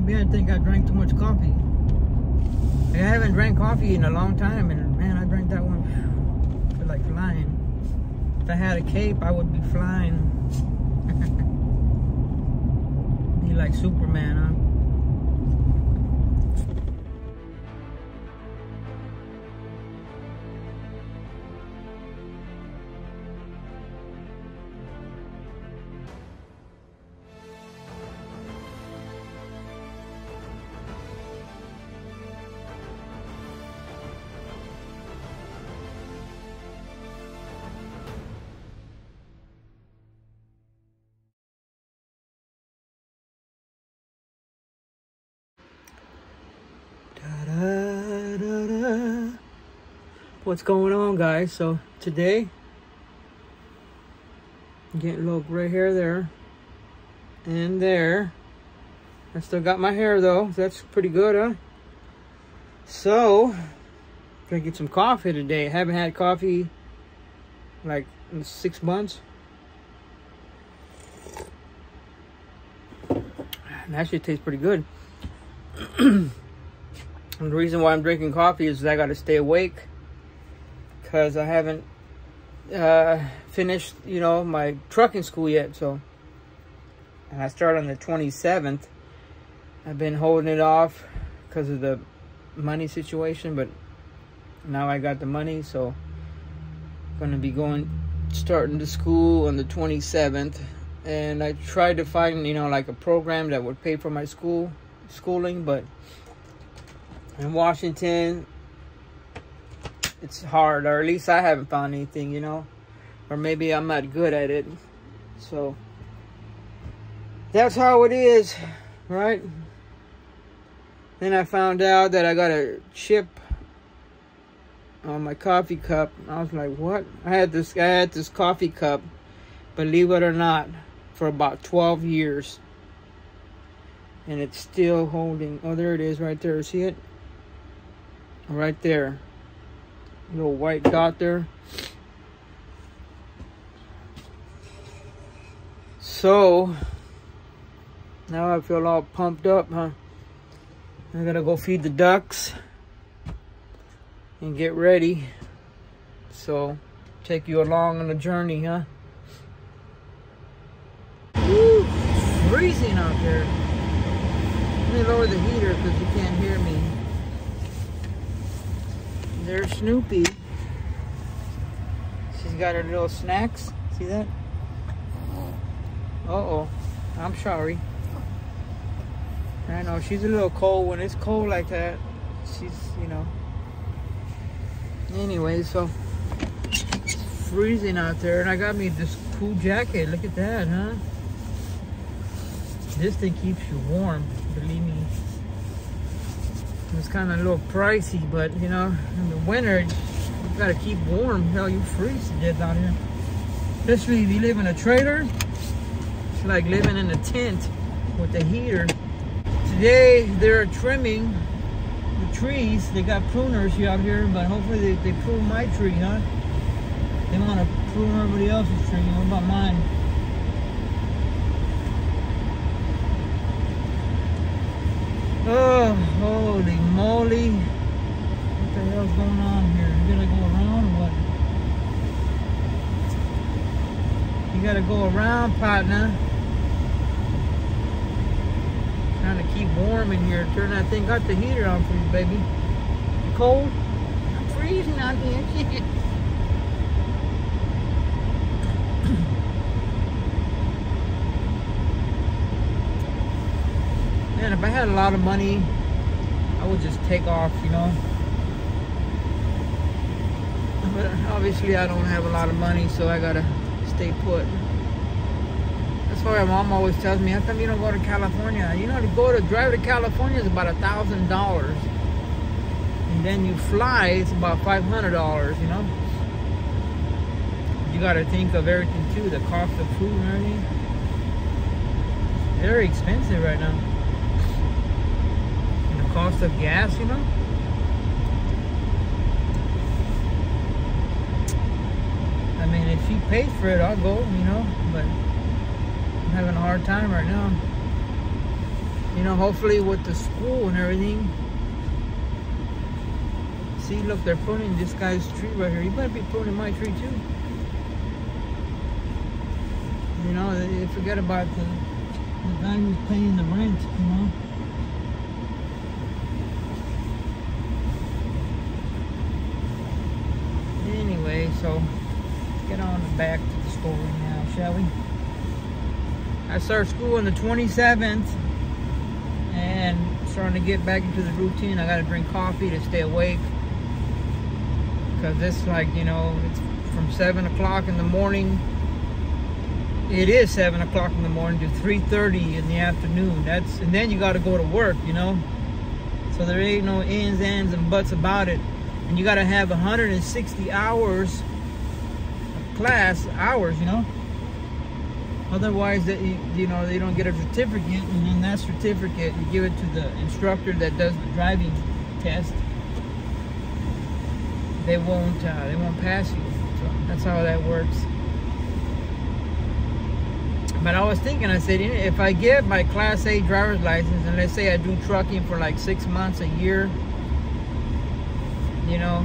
Maybe I think I drank too much coffee. I haven't drank coffee in a long time, and man, I drank that one. I feel like flying. If I had a cape, I would be flying. Be like Superman, huh? What's going on, guys? So today, I'm getting a little gray hair there and there. I still got my hair though. That's pretty good, huh? So, gonna get some coffee today. I haven't had coffee like in 6 months. And that shit tastes pretty good. And the reason why I'm drinking coffee is I gotta stay awake, because I haven't finished, you know, my trucking school yet. So, and I start on the 27th. I've been holding it off because of the money situation, but now I got the money, so I'm gonna be starting the school on the 27th. And I tried to find, you know, like a program that would pay for my schooling, but in Washington, it's hard, or at least I haven't found anything, you know, or maybe I'm not good at it. So that's how it is, right? Then I found out that I got a chip on my coffee cup. I was like, what? I had this coffee cup, believe it or not, for about 12 years. And it's still holding. Oh, there it is right there. See it? Right there. Little white dot there. So now I feel all pumped up, huh? I gotta go feed the ducks and get ready. So take you along on the journey, huh? Woo, it's freezing out there. Let me lower the heater because you can't hear me. There's Snoopy. She's got her little snacks. See that? Uh-oh. I'm sorry. I know, she's a little cold. When it's cold like that, she's, you know. Anyway, so it's freezing out there. And I got me this cool jacket. Look at that, huh? This thing keeps you warm, believe me. It's kind of a little pricey, but you know, in the winter, you gotta keep warm. Hell, you freeze to death out here. Especially if you live in a trailer. It's like living in a tent with a heater. Today, they're trimming the trees. They got pruners out here, but hopefully they prune my tree, huh? They want to prune everybody else's tree. What about mine? Oh, holy moly. What the hell's going on here? You gotta go around or what? You gotta go around, partner. Trying to keep warm in here. Turn that thing, got the heater on for you, baby. You cold? I'm freezing out here. Shit. Man, if I had a lot of money, I would just take off, you know. But obviously I don't have a lot of money, so I gotta stay put. That's why my mom always tells me, how come you don't go to California? You know, to drive to California is about $1,000. And then you fly, it's about $500, you know. You gotta think of everything too, the cost of food and everything. Very expensive right now. Cost of gas, you know. I mean, if she pays for it, I'll go, you know, but I'm having a hard time right now. you know, hopefully with the school and everything. See, look, they're pruning this guy's tree right here. You better be pruning my tree too. You know, they forget about the guy who's paying the rent, you know. Anyway, so let's get on back to the story now, shall we? I start school on the 27th and starting to get back into the routine. I gotta drink coffee to stay awake, because it's like, you know, it's from 7 o'clock in the morning. It is 7 o'clock in the morning to 3:30 in the afternoon. And then you got to go to work, you know. So there ain't no ins, ands, and buts about it. And you got to have 160 hours of class hours, you know. Otherwise, you know, they don't get a certificate, and then that certificate you give it to the instructor that does the driving test. They won't pass you. So that's how that works. But I was thinking, I said, if I get my Class A driver's license, and let's say I do trucking for like 6 months, a year, you know,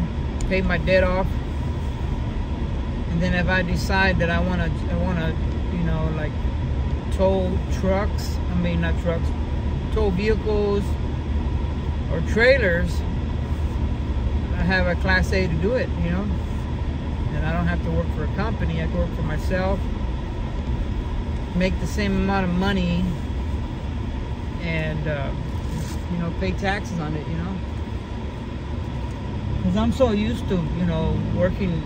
pay my debt off, and then if I decide that I wanna, you know, like tow trucks, not trucks, tow vehicles or trailers, I have a Class A to do it, you know, and I don't have to work for a company. I can work for myself, make the same amount of money, and you know, pay taxes on it, you know, because I'm so used to, you know, working,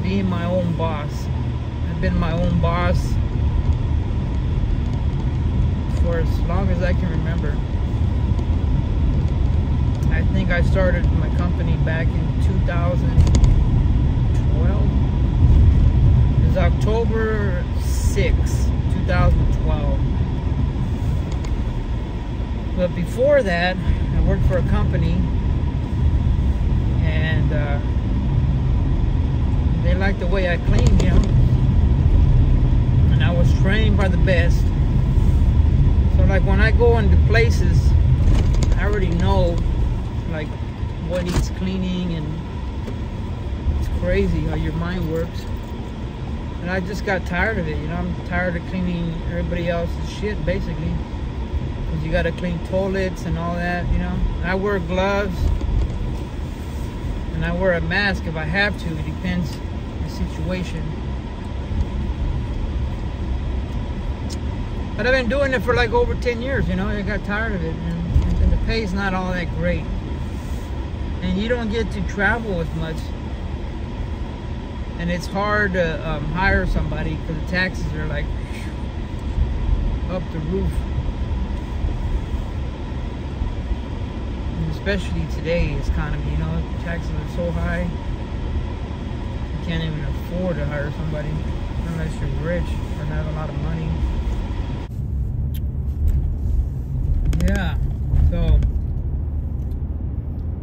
being my own boss. I've been my own boss for as long as I can remember. I think I started my company back in 2012. It was October 6th, 2012. But before that, I worked for a company, and they liked the way I cleaned, you know, and I was trained by the best. So like when I go into places, I already know like what needs cleaning, and it's crazy how your mind works. And I just got tired of it, you know. I'm tired of cleaning everybody else's shit, basically, because you got to clean toilets and all that, you know. And I wear gloves, and I wear a mask if I have to. It depends on the situation. But I've been doing it for like over 10 years, you know. I got tired of it, and the pay's not all that great. And you don't get to travel as much. And it's hard to hire somebody because the taxes are like up the roof. And especially today's economy, you know, taxes are so high. You can't even afford to hire somebody unless you're rich or have a lot of money. Yeah, so,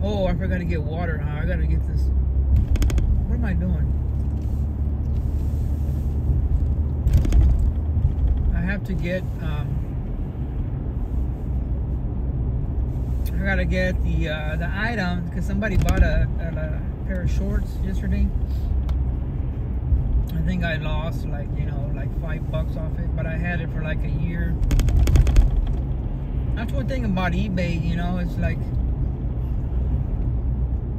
oh, I forgot to get water. I gotta get this. What am I doing? I have to get, I gotta get the item, because somebody bought a pair of shorts yesterday. I think I lost like, you know, like $5 off it, but I had it for like a year. That's one thing about eBay, you know, it's like,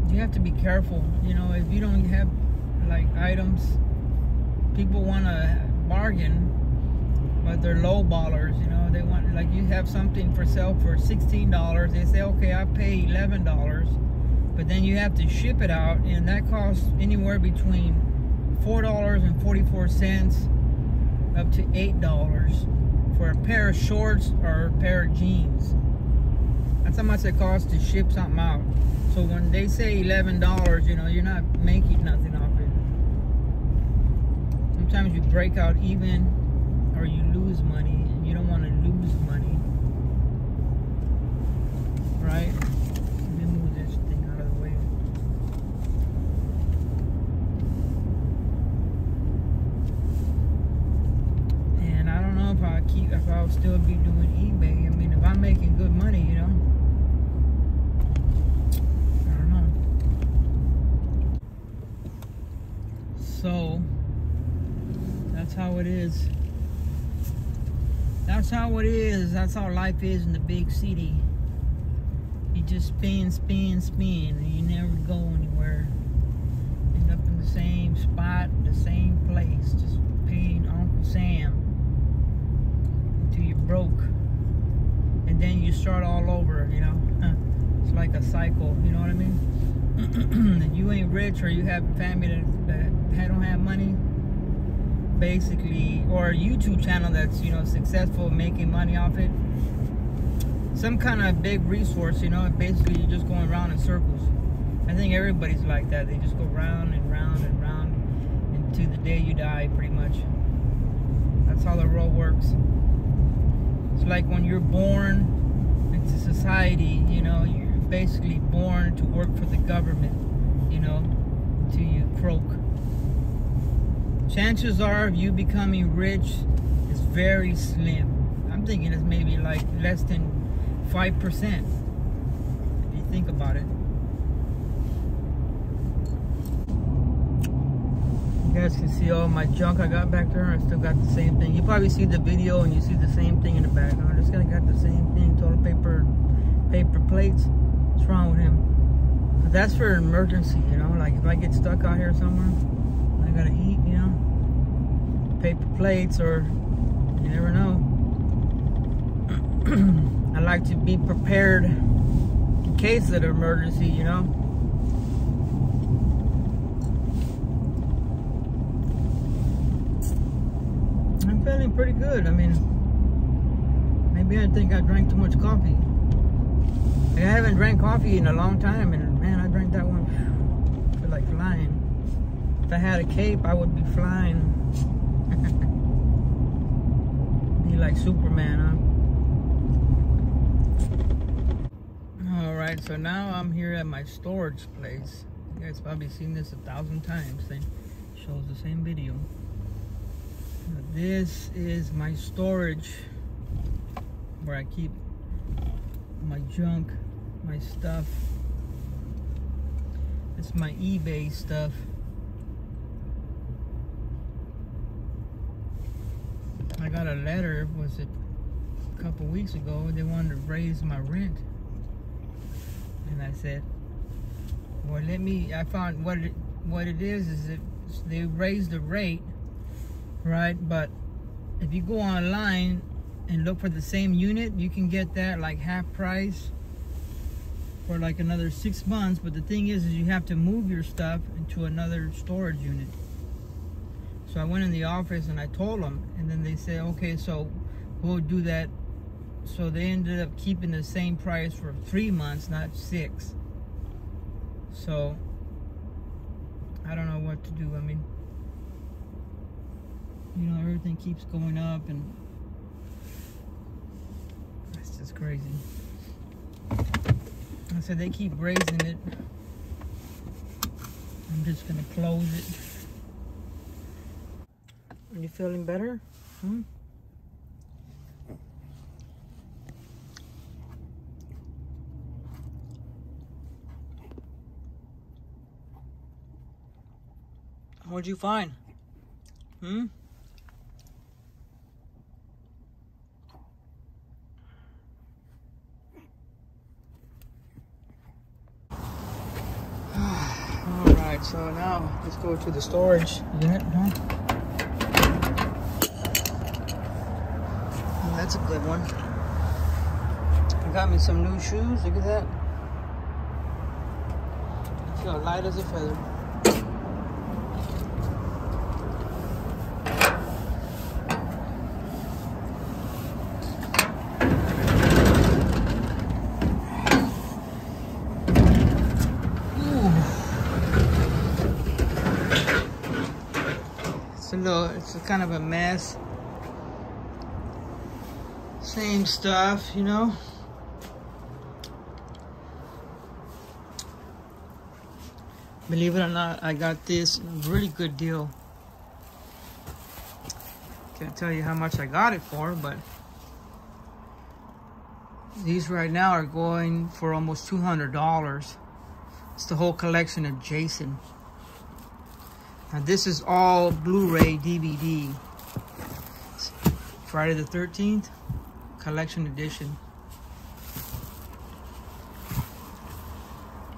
you have to be careful, you know. If you don't have like items, people want to bargain, but they're low ballers, you know. They want, like, you have something for sale for $16, they say, okay, I'll pay $11, but then you have to ship it out, and that costs anywhere between $4.44 up to $8 for a pair of shorts or a pair of jeans. That's how much it costs to ship something out. So when they say $11, you know, you're not making nothing off it. Sometimes you break out even, or you lose money, and you don't want to lose money, right? Let me move this thing out of the way. And I don't know if I'll still be doing eBay. I mean, if I'm making That's how it is. That's how life is in the big city. You just spin, spin, spin, and you never go anywhere. End up in the same spot, the same place, just paying Uncle Sam until you're broke. And then you start all over, you know. It's like a cycle, you know what I mean? If you ain't rich or you have a family that don't have money, basically, or a YouTube channel that's, you know, successful, making money off it, some kind of big resource, you know, basically you're just going around in circles. I think everybody's like that. They just go round and round and round until the day you die, pretty much. That's how the world works. It's like when you're born into society, you know, you're basically born to work for the government, you know, till you croak. Chances are of you becoming rich is very slim. I'm thinking it's maybe like less than 5%, if you think about it. You guys can see all my junk I got back there. I still got the same thing. You probably see the video and you see the same thing in the background. This guy got the same thing, toilet paper plates. What's wrong with him? But that's for an emergency, you know, like if I get stuck out here somewhere, I gotta eat, you know, paper plates, or you never know. I like to be prepared in case of an emergency, you know. I'm feeling pretty good. I mean, maybe I think I drank too much coffee. I haven't drank coffee in a long time, and man, I drank that one. I feel like flying. If I had a cape, I would be flying. Be like Superman, huh? Alright, so now I'm here at my storage place. You guys probably seen this 1,000 times. It shows the same video. This is my storage where I keep my junk, my stuff. It's my eBay stuff. I got a letter, was it a couple weeks ago, they wanted to raise my rent. And I said, well, I found what it is that they raised the rate, right? But if you go online and look for the same unit, you can get that like half price for like another 6 months. But the thing is you have to move your stuff into another storage unit. So I went in the office and I told them, and then they said, okay, so we'll do that. So they ended up keeping the same price for 3 months, not 6. So I don't know what to do. I mean, you know, everything keeps going up, and it's just crazy. I said they keep raising it. I'm just gonna close it. Are you feeling better? Hmm? What'd you find? Hmm? Alright, so now let's go to the storage unit, huh? Oh, that's a good one. I got me some new shoes, look at that. I feel light as a feather. It's a kind of a mess. Same stuff, you know. Believe it or not, I got this really good deal. Can't tell you how much I got it for, but these right now are going for almost $200. It's the whole collection of Jason. Now this is all Blu-ray DVD. Friday the 13th. collection edition.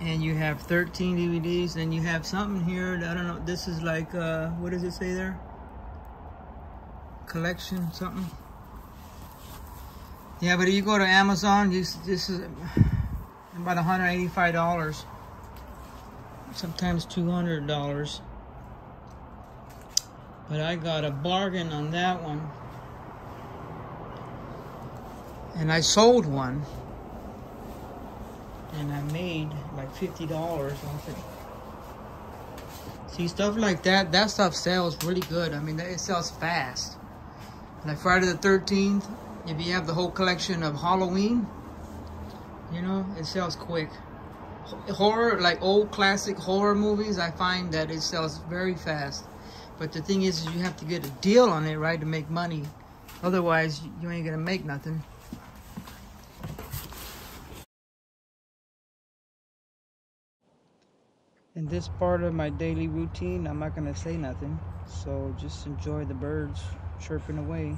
And you have 13 DVDs, and you have something here that I don't know. This is like, what does it say there? Collection something. Yeah, but if you go to Amazon, this is about $185. Sometimes $200. But I got a bargain on that one. And I sold one. And I made like $50 off it. See, stuff like that, that stuff sells really good. I mean, it sells fast. Like Friday the 13th, if you have the whole collection of Halloween, you know, it sells quick. Horror, like old classic horror movies, I find that it sells very fast. But the thing is you have to get a deal on it, right, to make money. Otherwise, you ain't gonna make nothing. In this part of my daily routine, I'm not gonna say nothing. So just enjoy the birds chirping away.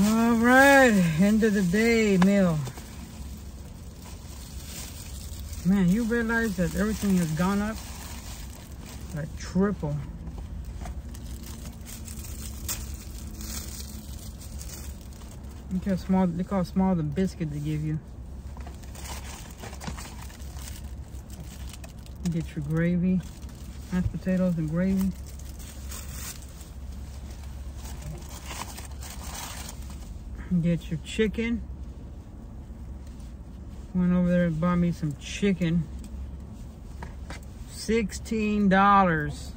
All right, end of the day meal. Man, you realize that everything has gone up like triple. Look how small the biscuit they give you. You get your gravy, mashed potatoes and gravy. Get your chicken. Went over there and bought me some chicken. $16.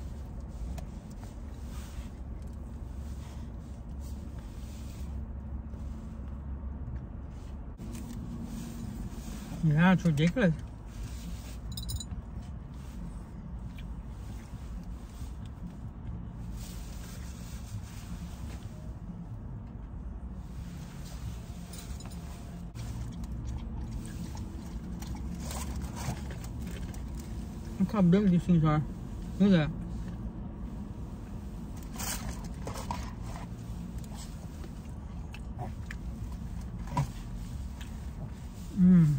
Yeah, it's ridiculous. Look how big these things are. Look at that. Mmm.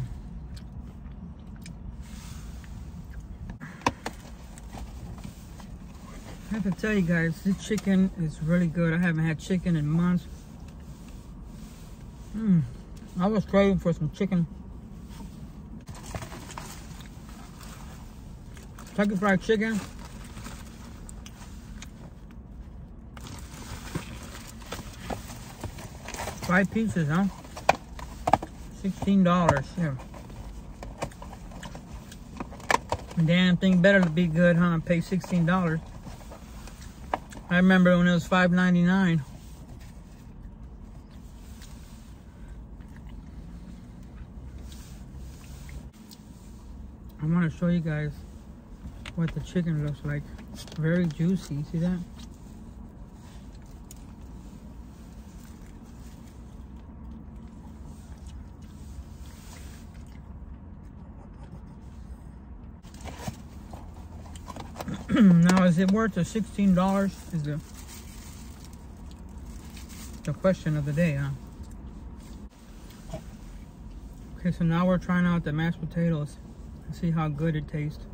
I have to tell you guys, this chicken is really good. I haven't had chicken in months. I was craving for some chicken. Kentucky Fried Chicken. Five pieces, huh? $16. Yeah. Damn thing better to be good, huh? Pay $16. I remember when it was $5.99. I want to show you guys what the chicken looks like. Very juicy. See that? Now, is it worth the $16? Is the question of the day, huh? Okay, so now we're trying out the mashed potatoes and see how good it tastes.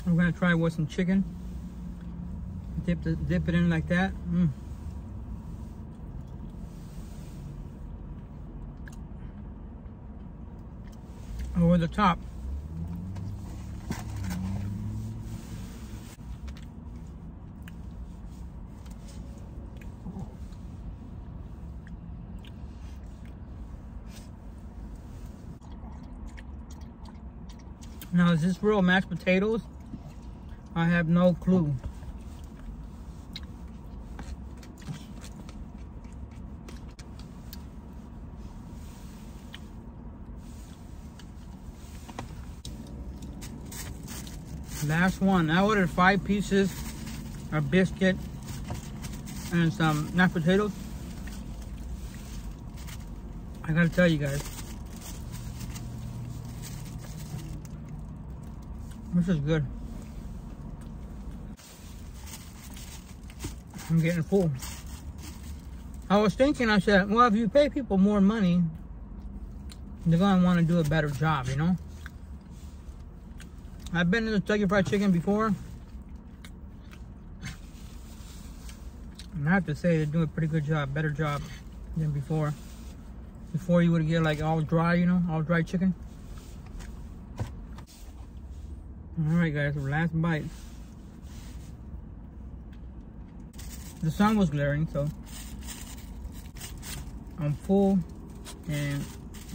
I'm gonna try with some chicken. Dip it in like that. Over the top. Now, is this real mashed potatoes? I have no clue. Last one. I ordered 5 pieces of biscuit and some mashed potatoes. I gotta tell you guys, this is good. I'm getting full. I was thinking, I said, well, if you pay people more money, they're gonna want to do a better job, you know? I've been to the Kentucky Fried Chicken before, and I have to say they do a pretty good job, better job than before. Before you would get like all dry, you know, all dry chicken. Alright guys, last bite. The sun was glaring, so I'm full, and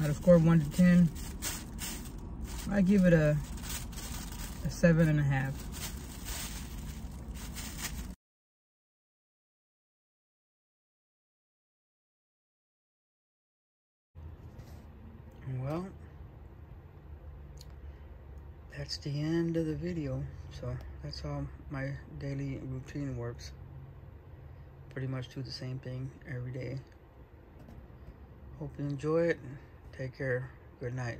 at a score of 1 to 10, I give it a 7.5. Well, that's the end of the video. So that's how my daily routine works. Pretty much do the same thing every day. Hope you enjoy it. Take care. Good night.